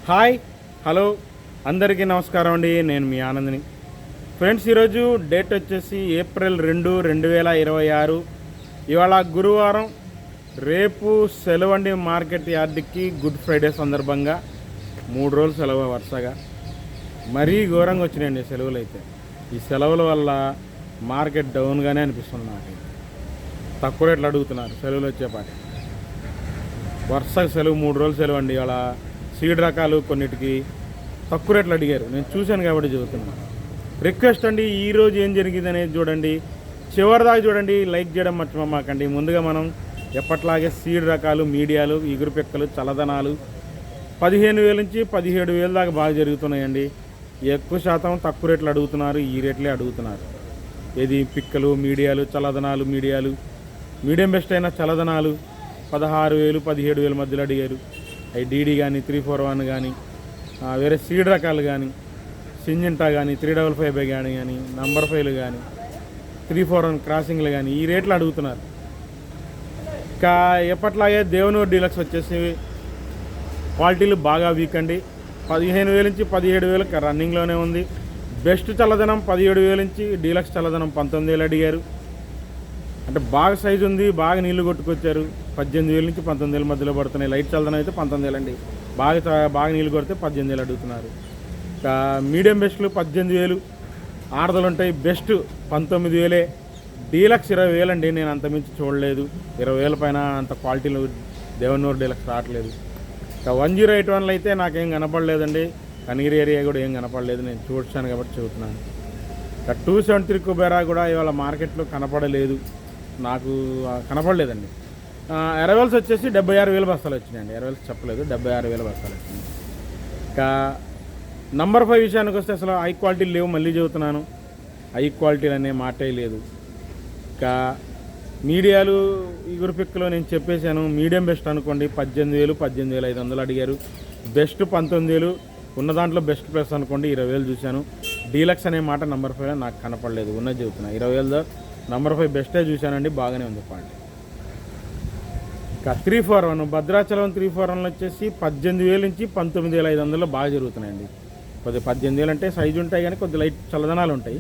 Hi hello అందరికీ నమస్కారం అండి. నేను మీ ఆనంద్ని. ఫ్రెండ్స్, ఈరోజు డేట్ వచ్చేసి ఏప్రిల్ 2, 2026. ఇవాళ గురువారం. రేపు సెలవు అండి. మార్కెట్ యార్డ్కి గుడ్ ఫ్రైడే సందర్భంగా 3 రోజులు సెలవు వరుసగా. మరీ ఘోరంగా వచ్చినాయండి సెలవులు అయితే. ఈ సెలవుల వల్ల మార్కెట్ డౌన్గానే అనిపిస్తుంది నాకు. తక్కువ రేట్లు అడుగుతున్నారు సెలవులు వచ్చేపాటి. వరుసగా సెలవు 3 రోజులు సెలవు అండి. ఇవాళ సీడ్ రకాలు కొన్నిటికి తక్కువ రేట్లు అడిగారు. నేను చూశాను కాబట్టి చెబుతున్నాను. రిక్వెస్ట్ అండి, ఈరోజు ఏం జరిగింది అనేది చూడండి, చివరిదాకా చూడండి. లైక్ చేయడం మర్చిపోమాకండి. ముందుగా మనం ఎప్పట్లాగే సీడ్ రకాలు, మీడియాలు, ఇగురు పిక్కలు, చల్లదనాలు 15,000 నుంచి 17,000 దాకా బాగా జరుగుతున్నాయండి. ఎక్కువ శాతం తక్కువ రేట్లు అడుగుతున్నారు, ఈ రేట్లే అడుగుతున్నారు. ఏది పిక్కలు, మీడియాలు, చల్లదనాలు, మీడియం బెస్ట్ అయిన చల్లదనాలు 16,000, 17,000 మధ్యలో అడిగారు. అవి డీడీ కానీ 341 కానీ వేరే సీడ్ రకాలు కానీ సింజింటా కానీ 355 కానీ నంబర్ 5 కానీ 341 క్రాసింగ్లు కానీ ఈ రేట్లు అడుగుతున్నారు. ఇంకా ఎప్పట్లాగే దేవనూరు డీలక్స్ వచ్చేసి క్వాలిటీలు బాగా వీక్ అండి. 15,000 నుంచి 17,000 రన్నింగ్లోనే ఉంది. బెస్ట్ చల్లదనం 17,000 నుంచి డీలక్స్ చల్లదనం 19,000 అడిగారు. అంటే బాగా సైజు ఉంది, బాగా నీళ్లు కొట్టుకొచ్చారు. 18,000 నుంచి 19,000 మధ్యలో పడుతున్నాయి. లైట్ చల్లదనం అయితే 19,000 అండి. బాగా నీళ్లు కొడితే 18,000 అడుగుతున్నారు. ఇంకా మీడియం బెస్ట్లు 18,000 ఆర్డర్లు ఉంటాయి. బెస్ట్ 19,000, డీలక్స్ 20,000 అండి. నేను అంతమించి చూడలేదు. 20,000 పైన అంత క్వాలిటీలో దేవనూరు డీలక్స్ రావట్లేదు. ఇంకా 1081 అయితే నాకేం కనపడలేదండి. కనిగిరి ఏరియా కూడా ఏం కనపడలేదు. నేను చూసాను కాబట్టి చెబుతున్నాను. ఇంకా 273 కుబేరా కూడా ఇవాళ మార్కెట్లో కనపడలేదు, నాకు కనపడలేదండి. అరైవల్స్ వచ్చేసి 76,000 బస్తాలు వచ్చినాయండి. అరైవల్స్ చెప్పలేదు, 76,000 బస్తాలు వచ్చినాయి. ఇంకా నంబర్ 5 విషయానికి వస్తే అసలు హై క్వాలిటీలు లేవు. మళ్ళీ చెబుతున్నాను, హై క్వాలిటీలు అనే మాటే లేదు. ఇంకా మీడియాలు ఇగురు పిక్కలో నేను చెప్పేశాను. మీడియం బెస్ట్ అనుకోండి 18,000, 18,500 అడిగారు. బెస్ట్ 19,000, ఉన్న దాంట్లో బెస్ట్ ప్లస్ అనుకోండి 20,000 చూశాను. డీలక్స్ అనే మాట నంబర్ 5 నాకు కనపడలేదు, ఉన్నది చెబుతున్నా. 20,000 నంబర్ 5 బెస్టే చూశానండి, బాగానే ఉంది క్వాలిటీ. ఇంకా 341 భద్రాచలం 341 వచ్చేసి 18,000 నుంచి 19,500 బాగా జరుగుతున్నాయండి. కొద్దిగా 18,000 అంటే సైజు ఉంటాయి కానీ కొద్ది లైట్ చల్లదనాలు ఉంటాయి.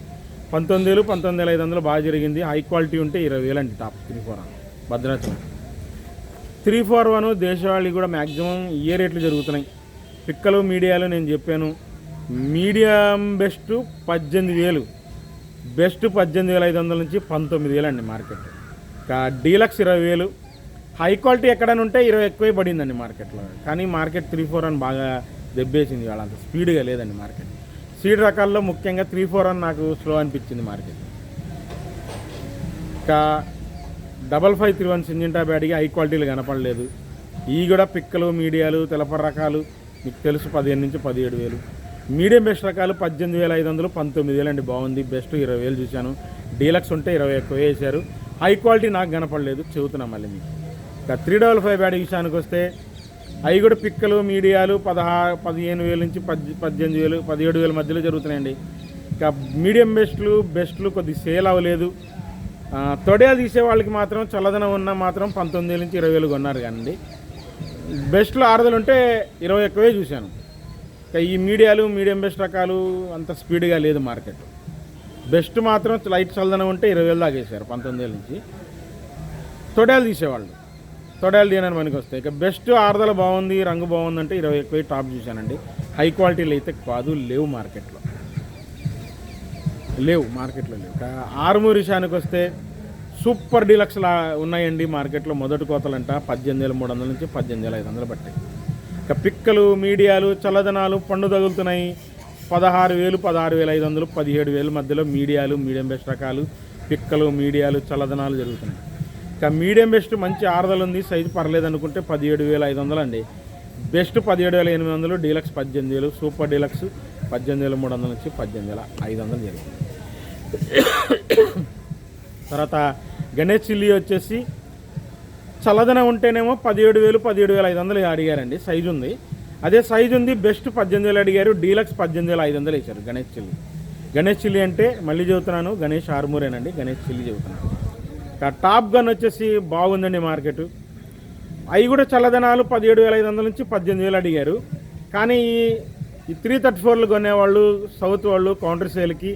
19,000, 19,500 బాగా జరిగింది. హై క్వాలిటీ ఉంటే 20,000 అండి టాప్ 341 భద్రాచలం. 341 దేశవాళీ కూడా మ్యాక్సిమం ఏ రేట్లు జరుగుతున్నాయి. పిక్కలు, మీడియాలు నేను చెప్పాను. మీడియం బెస్ట్ 18,000, బెస్ట్ 18,500 నుంచి 19,000 అండి మార్కెట్. ఇంకా డీలక్స్ 20,000. హై క్వాలిటీ ఎక్కడైనా ఉంటే 20 ఎక్కువే పడిందండి మార్కెట్లో. కానీ మార్కెట్ 341 బాగా దెబ్బేసింది. వాళ్ళ అంత స్పీడ్గా లేదండి మార్కెట్. సీడ్ రకాల్లో ముఖ్యంగా 341 నాకు స్లో అనిపించింది మార్కెట్. ఇంకా 5531 సింజింటా బ్యాడ్కి హై క్వాలిటీలు కనపడలేదు. ఈ కూడా పిక్కలు, మీడియాలు, తెలపర రకాలు మీకు తెలుసు 15,000 నుంచి 17,000. మీడియం బెస్ట్ రకాలు 18,500, 19,000 అండి. బాగుంది. బెస్ట్ 20,000 చూశాను. డీలక్స్ ఉంటే 20 ఎక్కువ వేసారు. హై క్వాలిటీ నాకు కనపడలేదు, చెబుతున్నాం మళ్ళీ మీకు. ఇంకా 355 బ్యాడ్ విషయానికి వస్తే అవి కూడా పిక్కలు, మీడియాలు 15,000 నుంచి 18,000, 17,000 మధ్యలో జరుగుతున్నాయండి. ఇంకా మీడియం బెస్ట్లు కొద్ది సేల్ అవ్వలేదు. తొడయాలు తీసే వాళ్ళకి మాత్రం చల్లదనం ఉన్న మాత్రం 19,000 నుంచి 20,000 కొన్నారు కానీ బెస్ట్లు ఆరుదలు ఉంటే 20 ఎక్కువే చూశాను. ఇంకా ఈ మీడియం బెస్ట్ రకాలు అంత స్పీడ్గా లేదు మార్కెట్. బెస్ట్ మాత్రం లైట్ చల్లదనం ఉంటే 20,000 దాకా వేసారు 19,000 నుంచి. తొడయాలు తీసేవాళ్ళు, తొడయాలు తీయనని మనకి వస్తాయి. ఇక బెస్ట్ ఆరుదల బాగుంది, రంగు బాగుందంటే 20 ఎక్కువ టాప్ చూశానండి. హై క్వాలిటీలు అయితే కాదు, లేవు మార్కెట్లో. ఇక ఆరుమూరు విషయానికి వస్తే సూపర్ డీలక్స్లా ఉన్నాయండి మార్కెట్లో. మొదటి కోతలంట 18,300 నుంచి 18,500 పట్టాయి. ఇక పిక్కలు, మీడియాలు, చల్లదనాలు పండు తగులుతున్నాయి. 16,000, 16,500, 17,000 మధ్యలో మీడియం బెస్ట్ రకాలు, పిక్కలు, మీడియాలు, చల్లదనాలు జరుగుతున్నాయి. ఇక మీడియం బెస్ట్ మంచి ఆరుదలు ఉంది, సైజు పర్లేదు అనుకుంటే 17,500 అండి. బెస్ట్ 17,800, డీలక్స్ 18,000, సూపర్ డీలక్స్ 18,300 నుంచి 18,500 జరుగుతుంది. తర్వాత గణేష్ చిల్లీ వచ్చేసి చల్లదనం ఉంటేనేమో 17,000, 17,500 అడిగారండి. సైజు ఉంది, అదే సైజు ఉంది. బెస్ట్ 18,000 అడిగారు. డీలక్స్ 18,500 వేశారు గణేష్ చిల్లీ అంటే మళ్ళీ చెబుతున్నాను, గణేష్ ఆర్మూరేనండి. గణేష్ చిల్లీ చెబుతున్నాను. టాప్ గన్ వచ్చేసి బాగుందండి మార్కెట్. అవి కూడా చల్లదనాలు 17,500 నుంచి 18,000 అడిగారు. కానీ ఈ 334లు కొనేవాళ్ళు సౌత్ వాళ్ళు కౌంటర్ సేల్కి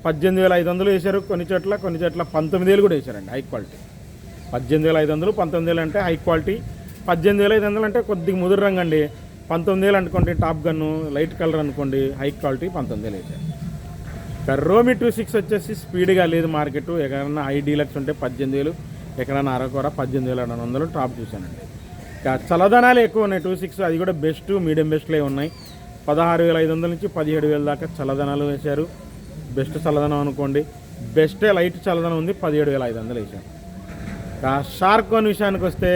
18,500 వేశారు, కొన్ని చోట్ల 19,000 కూడా వేశారండి హై క్వాలిటీ. 18,500 19,000 అంటే హై క్వాలిటీ, 18,500 అంటే కొద్దిగా ముదురు రంగు అండి. 19,000 అనుకోండి టాప్ గన్ను, లైట్ కలర్ అనుకోండి హై క్వాలిటీ 19,000 వేశారు. రోమి 26 వచ్చేసి స్పీడ్గా లేదు మార్కెట్. ఎక్కడన్నా హై డీలక్స్ ఉంటే 18,000, ఎక్కడన్నా అరకొర 18,200 టాప్ చూశానండి. ఇంకా చల్లదనాలు ఎక్కువ ఉన్నాయి 26, అది కూడా బెస్ట్ మీడియం బెస్ట్లే ఉన్నాయి. 16,500 నుంచి 17,000 దాకా చల్లదనాలు వేశారు. బెస్ట్ చల్లదనం అనుకోండి, బెస్టే లైట్ చల్లదనం ఉంది 17,500 వేశారు. షార్క్ కోన్ విషయానికి వస్తే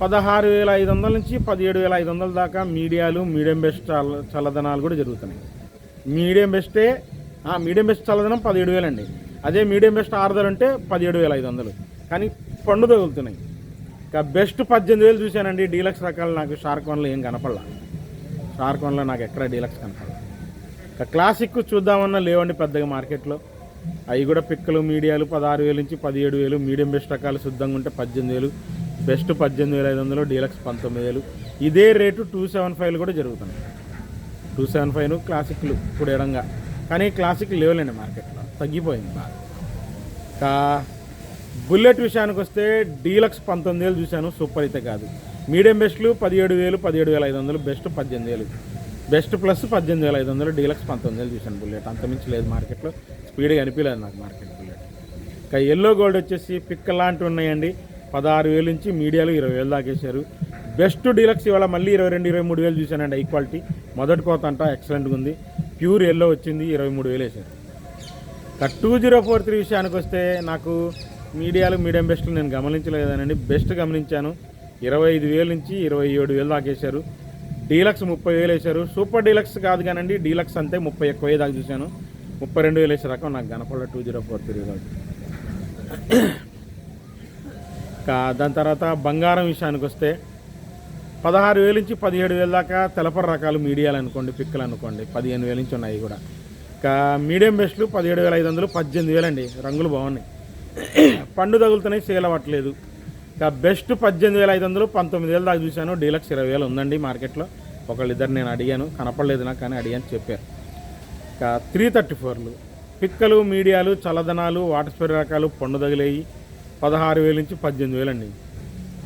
16,500 నుంచి 17,500 దాకా మీడియాలు మీడియం బెస్ట్ చల్లదనాలు కూడా జరుగుతున్నాయి. మీడియం బెస్ట్ చల్లదనం 17,000 అండి. అదే మీడియం బెస్ట్ ఆర్డర్ అంటే 17,500, కానీ పండు తగులుతున్నాయి. ఇంకా బెస్ట్ 18,000 చూశానండి. డీలక్స్ రకాలు నాకు షార్క్ వన్లో ఏం కనపడలా. షార్క్ వన్లో నాకు ఎక్కడ డీలక్స్ కనపడలా. ఇంకా క్లాసిక్ చూద్దామన్నా లేవండి పెద్దగా మార్కెట్లో. అవి కూడా పిక్కలు మీడియాలు 16,000 నుంచి 17,000, మీడియం బెస్ట్ రకాలు శుద్ధంగా ఉంటే 18,000, బెస్ట్ 18,500, డీలక్స్ 19,000. ఇదే రేటు 275 కూడా జరుగుతున్నాయి. 275 క్లాసిక్లు ఇప్పుడు ఎడంగా, కానీ క్లాసిక్ లేవులేండి మార్కెట్లో, తగ్గిపోయింది బాగా. ఇంకా బుల్లెట్ విషయానికి వస్తే డీలక్స్ 19,000 చూశాను, సూపర్ అయితే కాదు. మీడియం బెస్ట్లు 17,000, 17,500, బెస్ట్ 18,000, బెస్ట్ ప్లస్ 18,500, డీలక్స్ 19,000 చూశాను. బుల్లెట్ అంతమించి లేదు మార్కెట్లో, స్పీడ్గా అనిపించలేదు నాకు మార్కెట్ బుల్లెట్. ఇంకా ఎల్లో గోల్డ్ వచ్చేసి పిక్క లాంటివి ఉన్నాయండి. 16,000 నుంచి మీడియాలు 20,000 దాకేశారు. బెస్ట్ డీలక్స్ ఇవాళ మళ్ళీ 22,000, 23,000 చూశానండి. హై క్వాలిటీ మొదటి కోత అంట ఎక్సలెంట్గా ఉంది. ప్యూర్ ఎల్లో వచ్చింది, 23,000 వేశారు. ఇంకా 2043 విషయానికి వస్తే నాకు మీడియాలు మీడియం బెస్ట్లు నేను గమనించలేదనండి. బెస్ట్ గమనించాను, 25,000 నుంచి 27,000 దాకేశారు. డీలక్స్ 30,000 వేశారు. సూపర్ డీలక్స్ కాదు కానండి, డీలక్స్ అంతే 31,000 దాకా చూశాను. 32,000 వేసే రకం నాకు కనపడలేదు 2043 కాదు. దాని తర్వాత బంగారం విషయానికి వస్తే 16,000 నుంచి 17,000 దాకా తెలపర రకాలు మీడియాలు అనుకోండి, పిక్కలు అనుకోండి 15,000 నుంచి ఉన్నాయి కూడా. ఇంకా మీడియం బెస్ట్లు 17,500, 18,000 అండి. రంగులు బాగున్నాయి, పండు తగులుతున్నాయి, సేల్ అవ్వట్లేదు. ఇంకా బెస్ట్ 18,500, 19,000 దాకా చూశాను. డీలక్స్ 20,000 ఉందండి మార్కెట్లో. ఒకళ్ళిద్దరు నేను అడిగాను, కనపడలేదు నాకు, కానీ అడిగాను చెప్పారు. ఇంకా 334లు పిక్కలు మీడియాలు చల్లదనాలు వాటర్ స్ప్రే రకాలు పండు తగిలేయి 16,000 నుంచి 18,000 అండి.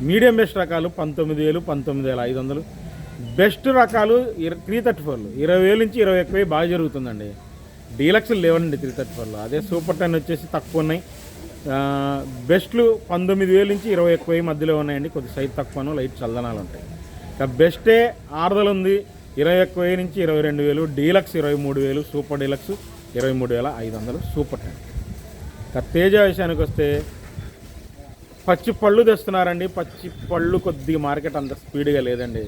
మీడియం బెస్ట్ రకాలు 19,000, 19,500. బెస్ట్ రకాలు 334లు 20,000 నుంచి 21,000 బాగా జరుగుతుందండి. డీలక్స్లు లేవండి 334లో. అదే సూపర్ 10 వచ్చేసి తక్కువ ఉన్నాయి. బెస్ట్లు 19,000 నుంచి 21,000 మధ్యలో ఉన్నాయండి. కొద్ది సైజ్ తక్కువను, లైట్ చల్లదనాలు ఉంటాయి. ఇంకా బెస్టే ఆర్డర్లు ఉంది 21,000 నుంచి 22,000, డీలక్స్ 23,000, సూపర్ డీలక్స్ 23,500, సూపర్ 10. ఇంకా తేజ విషయానికి వస్తే పచ్చి పళ్ళు తెస్తున్నారండి. పచ్చి పళ్ళు కొద్దిగా మార్కెట్ అంత స్పీడ్గా లేదండి,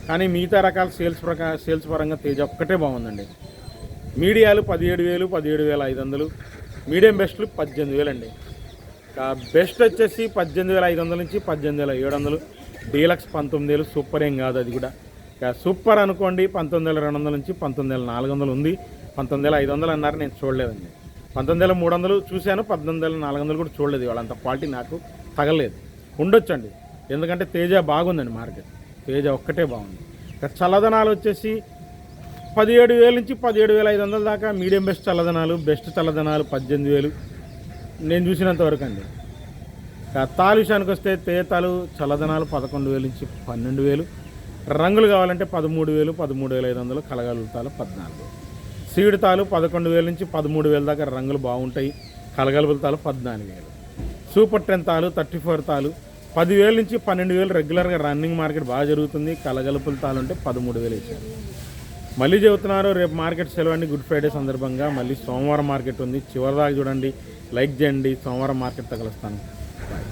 కానీ మిగతా రకాల సేల్స్ పరంగా తేజ ఒక్కటే బాగుందండి. మీడియాలు 17,000, 17,500, మీడియం బెస్ట్లు 18,000 అండి. బెస్ట్ వచ్చేసి 18,500 నుంచి 18,700, డీలక్స్ 19,000, సూపర్ ఏం కాదు అది కూడా. సూపర్ అనుకోండి 19,200 నుంచి 19,400 ఉంది. 19,500 అన్నారు, నేను చూడలేదండి. 19,300 చూశాను, 19,400 కూడా చూడలేదు. వాళ్ళంత క్వాలిటీ నాకు తగలేదు. ఉండొచ్చండి, ఎందుకంటే తేజ బాగుందండి మార్కెట్. తేజ ఒక్కటే బాగుంది. చల్లదనాలు వచ్చేసి 17,000 నుంచి 17,500 దాకా మీడియం బెస్ట్ చల్లదనాలు, బెస్ట్ చల్లదనాలు 18,000 నేను చూసినంత వరకు అండి. తాలు విషయానికి వస్తే తేతాలు చల్లదనాలు 11,000 నుంచి 12,000, రంగులు కావాలంటే 13,000, 13,500, కలగలుపుతాలు 14,000. సీడ్ తాలు 11,000 నుంచి 13,000 దాకా రంగులు బాగుంటాయి. కలగలుపుతాలు 14,000. సూపర్ 10 తాలు 34 తాలు 10,000 నుంచి 12,000 రెగ్యులర్గా రన్నింగ్ మార్కెట్ బాగా జరుగుతుంది. కలగలుపుల తాలు అంటే 13,000 ఇచ్చారు. మళ్ళీ చెబుతున్నారు, రేపు మార్కెట్ సెలవు అండి, గుడ్ ఫ్రైడే సందర్భంగా. మళ్ళీ సోమవారం మార్కెట్ ఉంది, చివరిదాకా చూడండి, లైక్ చేయండి. సోమవారం మార్కెట్ తగలుస్తాను. బాయ్.